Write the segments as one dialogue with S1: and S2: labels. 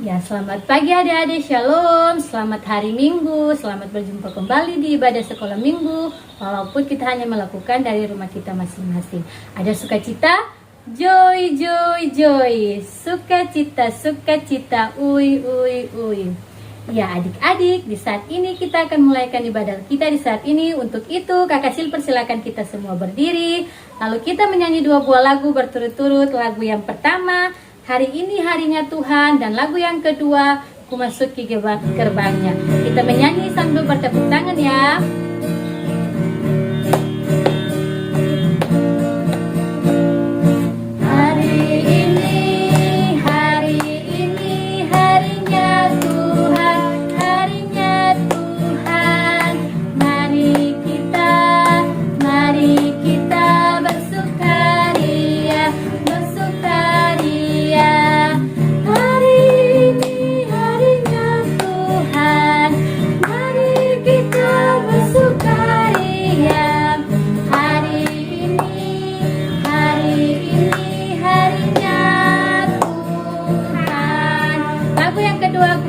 S1: Ya, selamat pagi adik-adik, shalom, selamat hari Minggu, selamat berjumpa kembali di ibadah sekolah Minggu. Walaupun kita hanya melakukan dari rumah kita masing-masing. Ada sukacita, joy, joy, joy, sukacita, sukacita, uy, uy, uy. Ya adik-adik, di saat ini kita akan mulaikan ibadah kita di saat ini. Untuk itu Kakak Sil persilakan kita semua berdiri. Lalu kita menyanyi 2 buah lagu berturut-turut. Lagu yang pertama, Hari Ini Harinya Tuhan, dan lagu yang kedua, Ku Masuki Gerbangnya. Kita menyanyi sambil bertepuk tangan ya.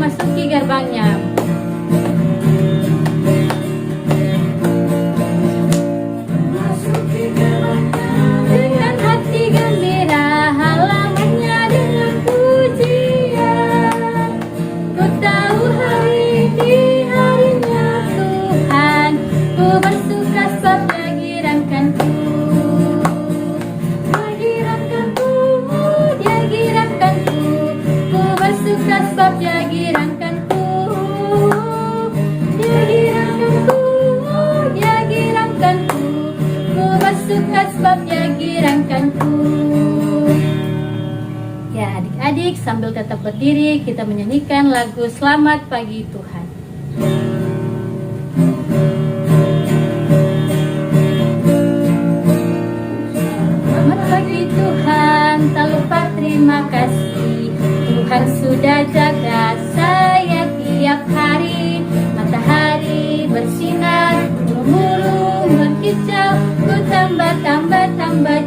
S1: Masuki gerbangnya. Masuki gerbangnya dengan hati gembira, halamannya dengan pujian. Ku tahu hari ini harinya Tuhan, ku bersuka sebab Dia girankanku. Girankanku, Dia girankanku, ku bersuka sebab Dia girankanku, Dia girankanku, Dia girankanku, ku bersuka sebab Dia girankanku. Ya adik-adik, sambil tetap berdiri kita menyanyikan lagu Selamat Pagi Tuhan. Selamat pagi Tuhan, tak lupa terima kasih. Tuhan sudah jaga saya tiap hari. Matahari bersinar, burung berkicau, ku tambah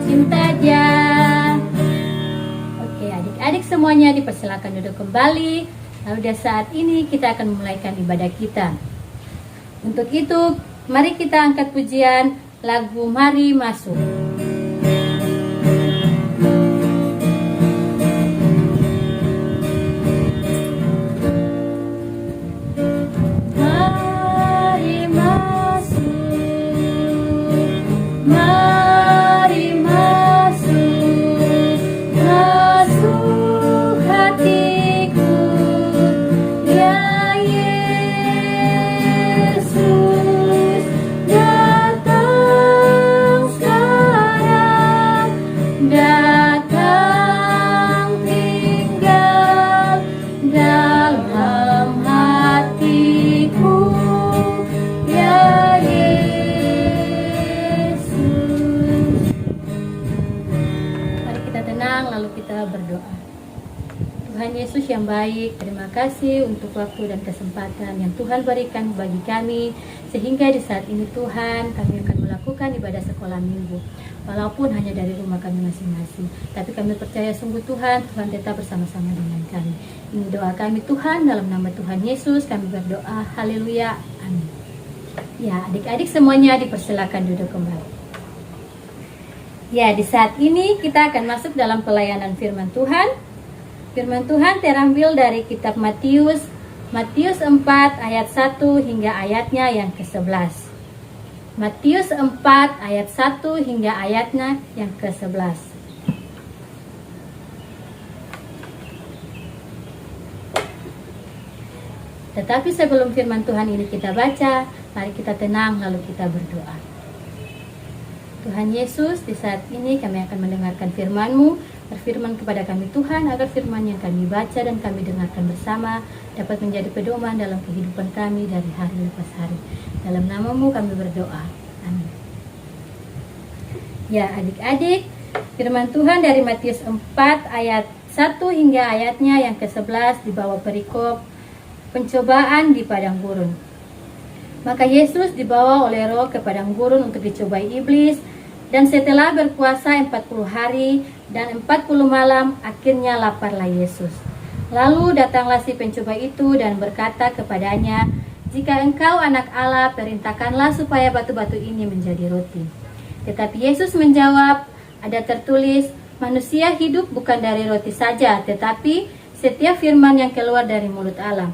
S1: cinta Dia. Oke adik-adik semuanya dipersilakan duduk kembali. Lalu di saat ini kita akan memulaikan ibadah kita. Untuk itu mari kita angkat pujian lagu Mari Masuk. Tuhan Yesus yang baik, terima kasih untuk waktu dan kesempatan yang Tuhan berikan bagi kami, sehingga di saat ini Tuhan kami akan melakukan ibadah sekolah Minggu, walaupun hanya dari rumah kami masing-masing. Tapi kami percaya sungguh Tuhan tetap bersama-sama dengan kami. Ini doa kami Tuhan, dalam nama Tuhan Yesus kami berdoa, haleluya, amin. Ya adik-adik semuanya dipersilakan duduk kembali. Ya, di saat ini kita akan masuk dalam pelayanan firman Tuhan. Firman Tuhan terambil dari kitab Matius 4 ayat 1 hingga ayatnya yang ke-11. Matius 4 ayat 1 hingga ayatnya yang ke-11. Tetapi sebelum firman Tuhan ini kita baca, mari kita tenang lalu kita berdoa. Tuhan Yesus, di saat ini kami akan mendengarkan firman-Mu. Berfirman kepada kami Tuhan, agar firman yang kami baca dan kami dengarkan bersama dapat menjadi pedoman dalam kehidupan kami dari hari lepas hari. Dalam nama-Mu kami berdoa, amin. Ya adik-adik, firman Tuhan dari Matius 4 ayat 1 hingga ayatnya yang ke-11 di bawah perikop pencobaan di padang gurun. Maka Yesus dibawa oleh Roh ke padang gurun untuk dicobai iblis. Dan setelah berpuasa 40 hari dan 40 malam, akhirnya laparlah Yesus. Lalu datanglah si pencoba itu dan berkata kepadanya, "Jika engkau anak Allah, perintahkanlah supaya batu-batu ini menjadi roti." Tetapi Yesus menjawab, "Ada tertulis, manusia hidup bukan dari roti saja, tetapi setiap firman yang keluar dari mulut Allah."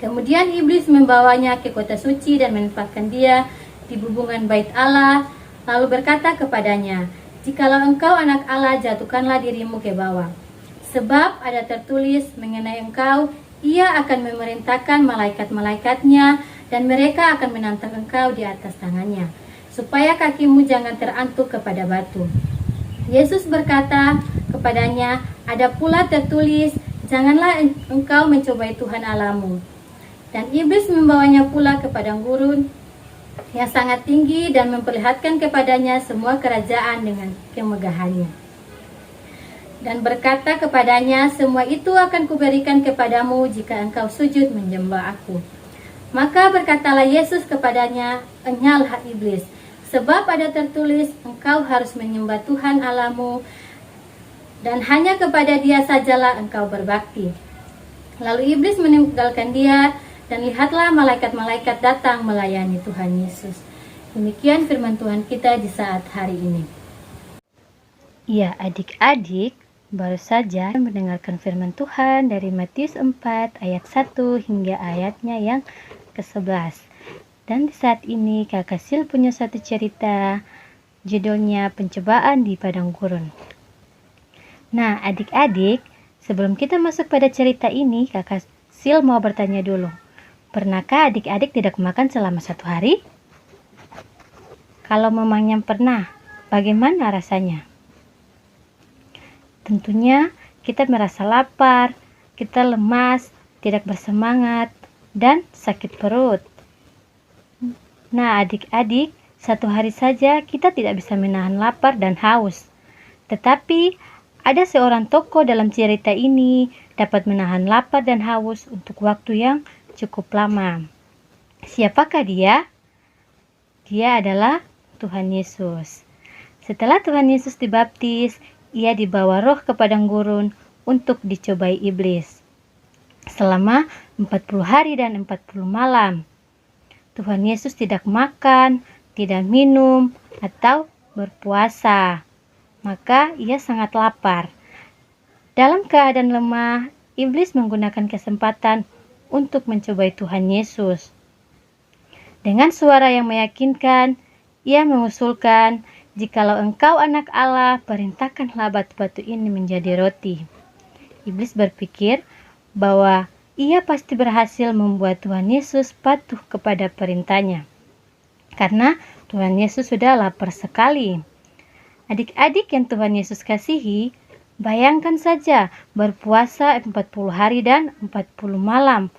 S1: Kemudian iblis membawanya ke kota suci dan menempatkan dia di bubungan bait Allah, lalu berkata kepadanya, "Jikalau engkau anak Allah, jatuhkanlah dirimu ke bawah. Sebab ada tertulis mengenai engkau, ia akan memerintahkan malaikat-malaikatnya, dan mereka akan menantang engkau di atas tangannya, supaya kakimu jangan terantuk kepada batu." Yesus berkata kepadanya, "Ada pula tertulis, janganlah engkau mencobai Tuhan Allahmu." Dan iblis membawanya pula ke padang gurun yang sangat tinggi dan memperlihatkan kepadanya semua kerajaan dengan kemegahannya. Dan berkata kepadanya, "Semua itu akan kuberikan kepadamu jika engkau sujud menyembah aku." Maka berkatalah Yesus kepadanya, "Enyahlah iblis, sebab ada tertulis, engkau harus menyembah Tuhan Allahmu, dan hanya kepada Dia sajalah engkau berbakti." Lalu iblis meninggalkan dia, dan lihatlah malaikat-malaikat datang melayani Tuhan Yesus. Demikian firman Tuhan kita di saat hari ini. Ya, adik-adik, baru saja mendengarkan firman Tuhan dari Matius 4 ayat 1 hingga ayatnya yang ke-11. Dan di saat ini Kakak Sil punya satu cerita, judulnya Pencobaan di Padang Gurun. Nah, adik-adik, sebelum kita masuk pada cerita ini, Kakak Sil mau bertanya dulu. Pernahkah adik-adik tidak makan selama 1 hari? Kalau memangnya pernah, bagaimana rasanya? Tentunya kita merasa lapar, kita lemas, tidak bersemangat, dan sakit perut. Nah, adik-adik, 1 hari saja kita tidak bisa menahan lapar dan haus. Tetapi ada seorang tokoh dalam cerita ini dapat menahan lapar dan haus untuk waktu yang cukup lama. Siapakah dia? Dia adalah Tuhan Yesus. Setelah Tuhan Yesus dibaptis, ia dibawa roh ke padang gurun untuk dicobai iblis. Selama 40 hari dan 40 malam. Tuhan Yesus tidak makan, tidak minum, atau berpuasa. Maka ia sangat lapar. Dalam keadaan lemah, iblis menggunakan kesempatan untuk mencobai Tuhan Yesus. Dengan suara yang meyakinkan, ia mengusulkan, "Jikalau engkau anak Allah, perintahkanlah batu-batu ini menjadi roti." Iblis berpikir bahwa ia pasti berhasil membuat Tuhan Yesus patuh kepada perintahnya. Karena Tuhan Yesus sudah lapar sekali. Adik-adik yang Tuhan Yesus kasihi, bayangkan saja berpuasa 40 hari dan 40 malam.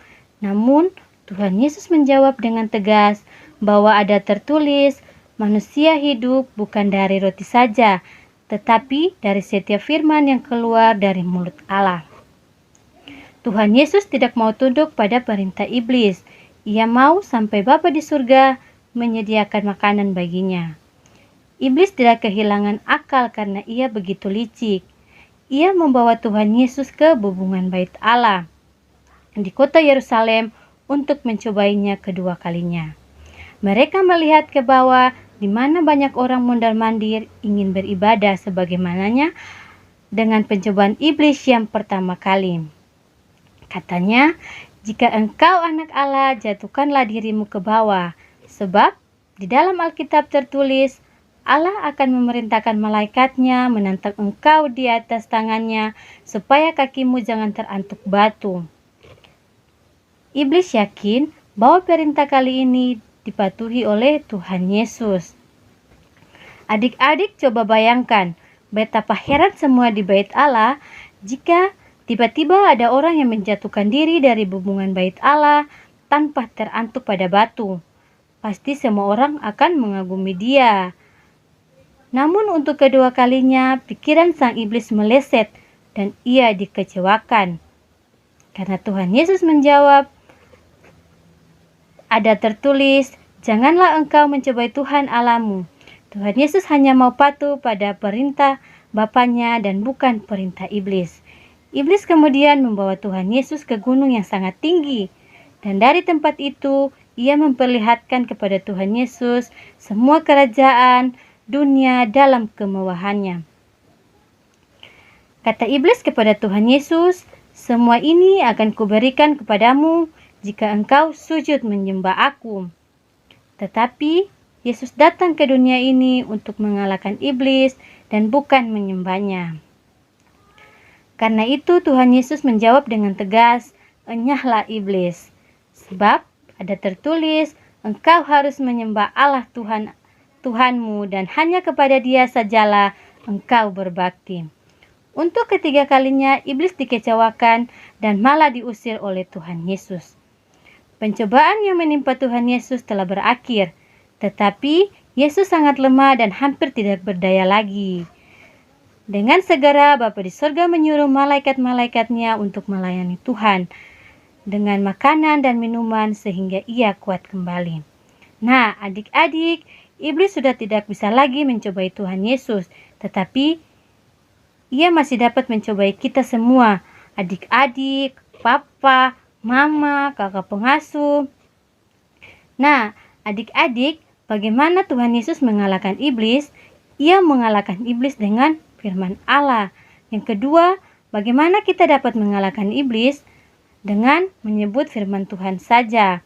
S1: Namun Tuhan Yesus menjawab dengan tegas bahwa ada tertulis, manusia hidup bukan dari roti saja, tetapi dari setiap firman yang keluar dari mulut Allah. Tuhan Yesus tidak mau tunduk pada perintah iblis. Ia mau sampai Bapa di surga menyediakan makanan baginya. Iblis tidak kehilangan akal karena ia begitu licik. Ia membawa Tuhan Yesus ke bubungan bait Allah di kota Yerusalem untuk mencobainya kedua kalinya. Mereka melihat ke bawah di mana banyak orang mondar-mandir ingin beribadah sebagaimananya dengan pencobaan iblis yang pertama kali. Katanya, "Jika engkau anak Allah, jatuhkanlah dirimu ke bawah, sebab di dalam Alkitab tertulis, Allah akan memerintahkan malaikatnya menantang engkau di atas tangannya, supaya kakimu jangan terantuk batu." Iblis yakin bahwa perintah kali ini dipatuhi oleh Tuhan Yesus. Adik-adik coba bayangkan betapa heran semua di bait Allah jika tiba-tiba ada orang yang menjatuhkan diri dari bubungan bait Allah tanpa terantuk pada batu. Pasti semua orang akan mengagumi dia. Namun untuk kedua kalinya pikiran sang iblis meleset dan ia dikecewakan. Karena Tuhan Yesus menjawab, "Ada tertulis, janganlah engkau mencobai Tuhan Allahmu." Tuhan Yesus hanya mau patuh pada perintah Bapanya dan bukan perintah iblis. Iblis kemudian membawa Tuhan Yesus ke gunung yang sangat tinggi. Dan dari tempat itu, ia memperlihatkan kepada Tuhan Yesus semua kerajaan dunia dalam kemewahannya. Kata iblis kepada Tuhan Yesus, "Semua ini akan kuberikan kepadamu jika engkau sujud menyembah aku." Tetapi Yesus datang ke dunia ini untuk mengalahkan iblis dan bukan menyembahnya. Karena itu Tuhan Yesus menjawab dengan tegas, "Enyahlah iblis, sebab ada tertulis, engkau harus menyembah Allah Tuhanmu dan hanya kepada Dia sajalah engkau berbakti." Untuk ketiga kalinya iblis dikecewakan dan malah diusir oleh Tuhan Yesus. Pencobaan yang menimpa Tuhan Yesus telah berakhir, tetapi Yesus sangat lemah dan hampir tidak berdaya lagi. Dengan segera Bapa di sorga menyuruh malaikat-malaikatnya untuk melayani Tuhan dengan makanan dan minuman sehingga ia kuat kembali. Nah, adik-adik, iblis sudah tidak bisa lagi mencobai Tuhan Yesus, tetapi ia masih dapat mencobai kita semua, adik-adik, papa, mama, kakak pengasuh. Nah, adik-adik, bagaimana Tuhan Yesus mengalahkan iblis? Ia mengalahkan iblis dengan firman Allah. Yang kedua, bagaimana kita dapat mengalahkan iblis? Dengan menyebut firman Tuhan saja.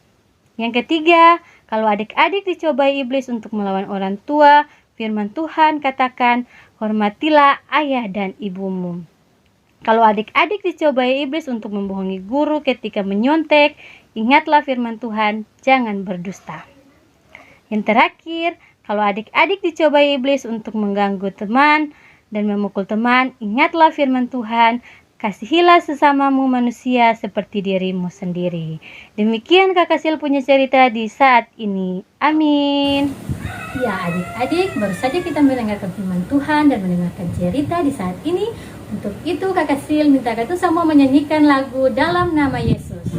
S1: Yang ketiga, kalau adik-adik dicobai iblis untuk melawan orang tua, firman Tuhan katakan, "Hormatilah ayah dan ibumu." Kalau adik-adik dicobai iblis untuk membohongi guru ketika menyontek, ingatlah firman Tuhan, "Jangan berdusta." Yang terakhir, kalau adik-adik dicobai iblis untuk mengganggu teman dan memukul teman, ingatlah firman Tuhan, "Kasihilah sesamamu manusia seperti dirimu sendiri." Demikian Kakak Sil punya cerita di saat ini. Amin. Ya adik-adik, baru saja kita mendengarkan firman Tuhan dan mendengarkan cerita di saat ini. Untuk itu Kakak Sil minta kita semua menyanyikan lagu Dalam Nama Yesus.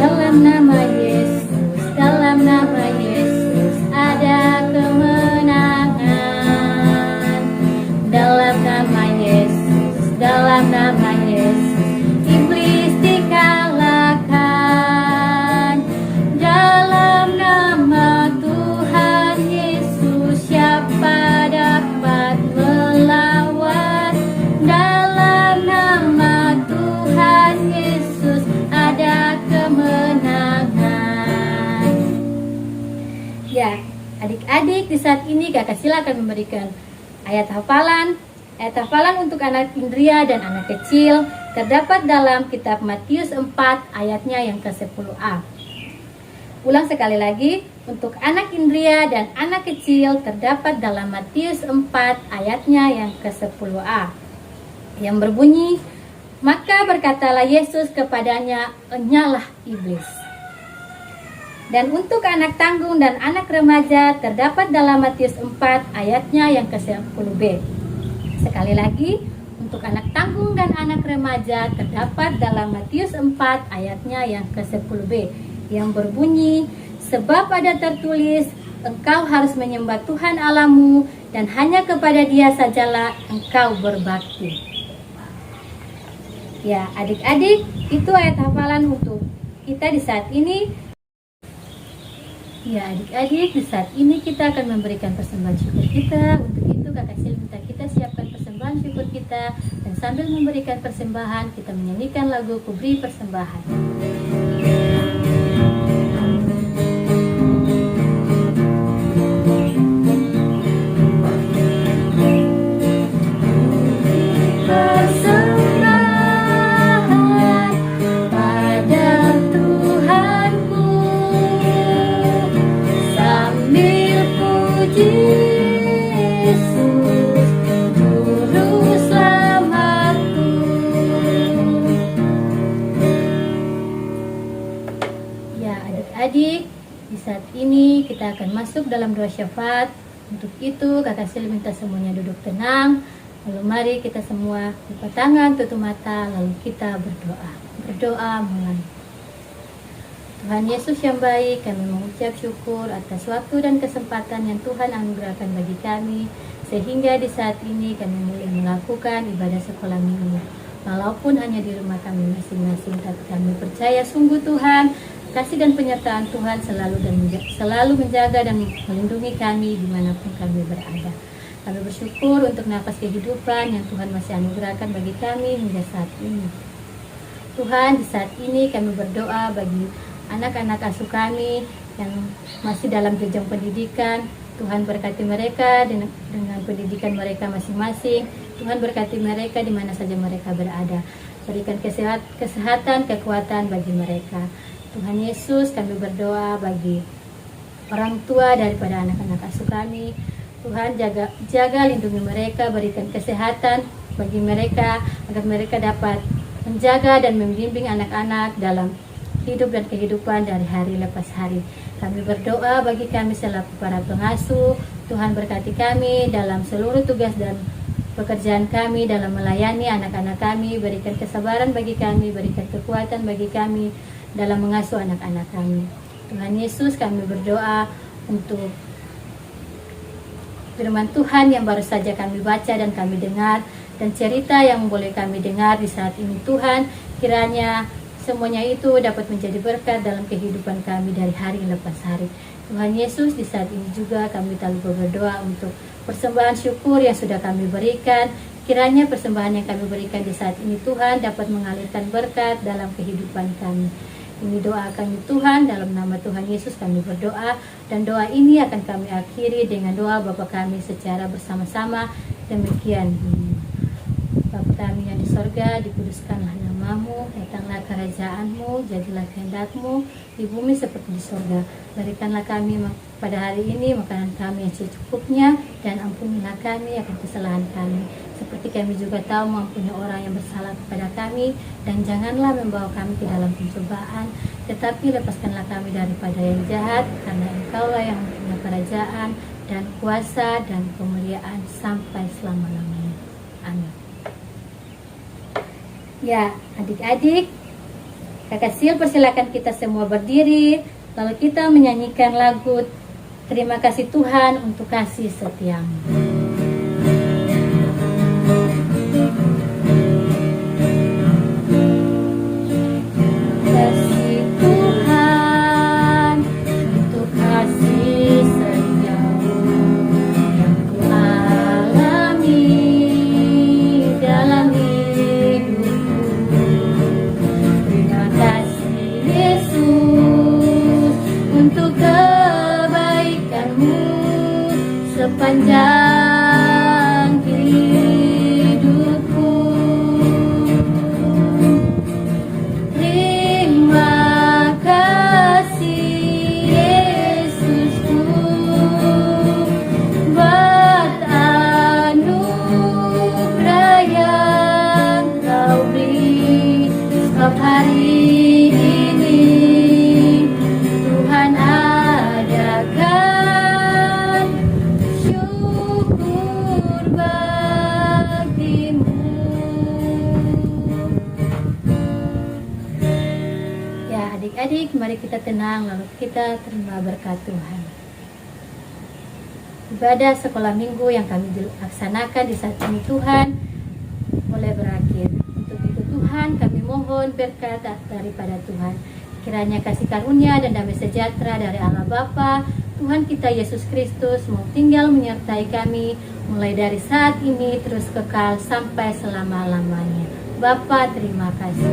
S1: Dalam nama Yesus, dalam nama Yesus ada kemenangan. Dalam nama Yesus, dalam nama Yesus iblis dikalahkan. Dalam nama Tuhan Yesus siapa dapat melawan? Dalam nama Tuhan Yesus ada kemenangan. Ya, adik-adik, di saat ini Kakak Sila akan memberikan ayat hafalan. Ayat hafalan untuk anak Indria dan anak kecil terdapat dalam kitab Matius 4 ayatnya yang ke-10a. Ulang sekali lagi, untuk anak Indria dan anak kecil terdapat dalam Matius 4 ayatnya yang ke-10a. Yang berbunyi, "Maka berkatalah Yesus kepadanya, enyahlah iblis." Dan untuk anak tanggung dan anak remaja terdapat dalam Matius 4 ayatnya yang ke-10b. Sekali lagi, untuk anak tanggung dan anak remaja terdapat dalam Matius 4 ayatnya yang ke-10b, yang berbunyi, "Sebab ada tertulis, engkau harus menyembah Tuhan Allahmu dan hanya kepada Dia sajalah engkau berbakti." Ya, adik-adik, itu ayat hafalan untuk kita di saat ini. Ya, adik-adik, di saat ini kita akan memberikan persembahan syukur kita. Untuk itu Kakak Sil minta kita siapkan persembahan syukur kita, dan sambil memberikan persembahan kita menyanyikan lagu Kuberi Persembahan. Adik-adik, di saat ini kita akan masuk dalam doa syafaat. Untuk itu Kakak Sil minta semuanya duduk tenang. Lalu mari kita semua buka tangan, tutup mata, lalu kita berdoa. Berdoa mulai. Tuhan Yesus yang baik, kami mengucap syukur atas waktu dan kesempatan yang Tuhan anugerahkan bagi kami, sehingga di saat ini kami boleh melakukan ibadah sekolah minggu. Walaupun hanya di rumah kami masing-masing, tapi kami percaya sungguh Tuhan, kasih dan penyertaan Tuhan selalu menjaga dan melindungi kami dimanapun kami berada. Kami bersyukur untuk nafas kehidupan yang Tuhan masih anugerahkan bagi kami hingga saat ini. Tuhan, di saat ini kami berdoa bagi anak-anak asuh kami yang masih dalam jenjang pendidikan. Tuhan berkati mereka dengan pendidikan mereka masing-masing. Tuhan berkati mereka di mana saja mereka berada. Berikan kesehatan, kekuatan bagi mereka. Tuhan Yesus, kami berdoa bagi orang tua daripada anak-anak asuh kami. Tuhan jaga lindungi mereka, berikan kesehatan bagi mereka agar mereka dapat menjaga dan membimbing anak-anak dalam hidup dan kehidupan dari hari lepas hari. Kami berdoa bagi kami selaku para pengasuh. Tuhan berkati kami dalam seluruh tugas dan pekerjaan kami dalam melayani anak-anak kami. Berikan kesabaran bagi kami, berikan kekuatan bagi kami dalam mengasuh anak-anak kami. Tuhan Yesus, kami berdoa untuk firman Tuhan yang baru saja kami baca dan kami dengar, dan cerita yang boleh kami dengar di saat ini. Tuhan, kiranya semuanya itu dapat menjadi berkat dalam kehidupan kami dari hari lepas hari. Tuhan Yesus, di saat ini juga kami tak lupa berdoa untuk persembahan syukur yang sudah kami berikan. Kiranya persembahan yang kami berikan di saat ini Tuhan dapat mengalirkan berkat dalam kehidupan kami. Ini doa kami Tuhan, dalam nama Tuhan Yesus kami berdoa, dan doa ini akan kami akhiri dengan doa Bapa kami secara bersama-sama. Demikian. Bapa kami yang di sorga, dikuduskanlah namamu, datanglah kerajaanmu, jadilah kehendakmu di bumi seperti di sorga. Berikanlah kami pada hari ini makanan kami yang secukupnya, dan ampunilah kami akan kesalahan kami, seperti kami juga tahu mengampuni orang yang bersalah kepada kami, dan janganlah membawa kami ke dalam pencobaan, tetapi lepaskanlah kami daripada yang jahat, karena Engkaulah yang mempunyai kerajaan dan kuasa dan kemuliaan sampai selama-lamanya. Amin. Ya, adik-adik, Kakak Sil persilakan kita semua berdiri, lalu kita menyanyikan lagu Terima Kasih Tuhan untuk Kasih Setiamu. Sepanjang hidupku, terima kasih Yesusku buat anugerah yang Kau beri setiap hari ini. Tuhan adakan syukur bagimu. Ya adik-adik, mari kita tenang lalu kita terima berkat Tuhan. Ibadah sekolah minggu yang kami laksanakan di saat ini Tuhan boleh berakhir. Untuk itu Tuhan, kami mohon berkat daripada Tuhan. Kiranya kasih karunia dan damai sejahtera dari Allah Bapa, Tuhan kita Yesus Kristus mau tinggal menyertai kami mulai dari saat ini terus kekal sampai selama-lamanya. Bapa, terima kasih.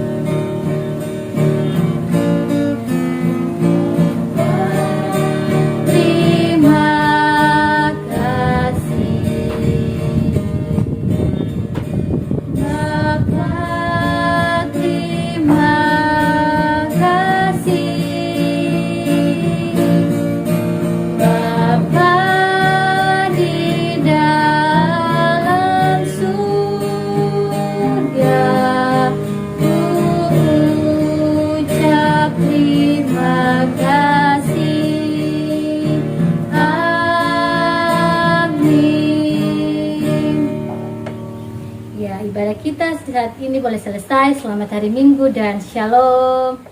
S1: Ibadah kita saat ini boleh selesai. Selamat hari Minggu dan Shalom.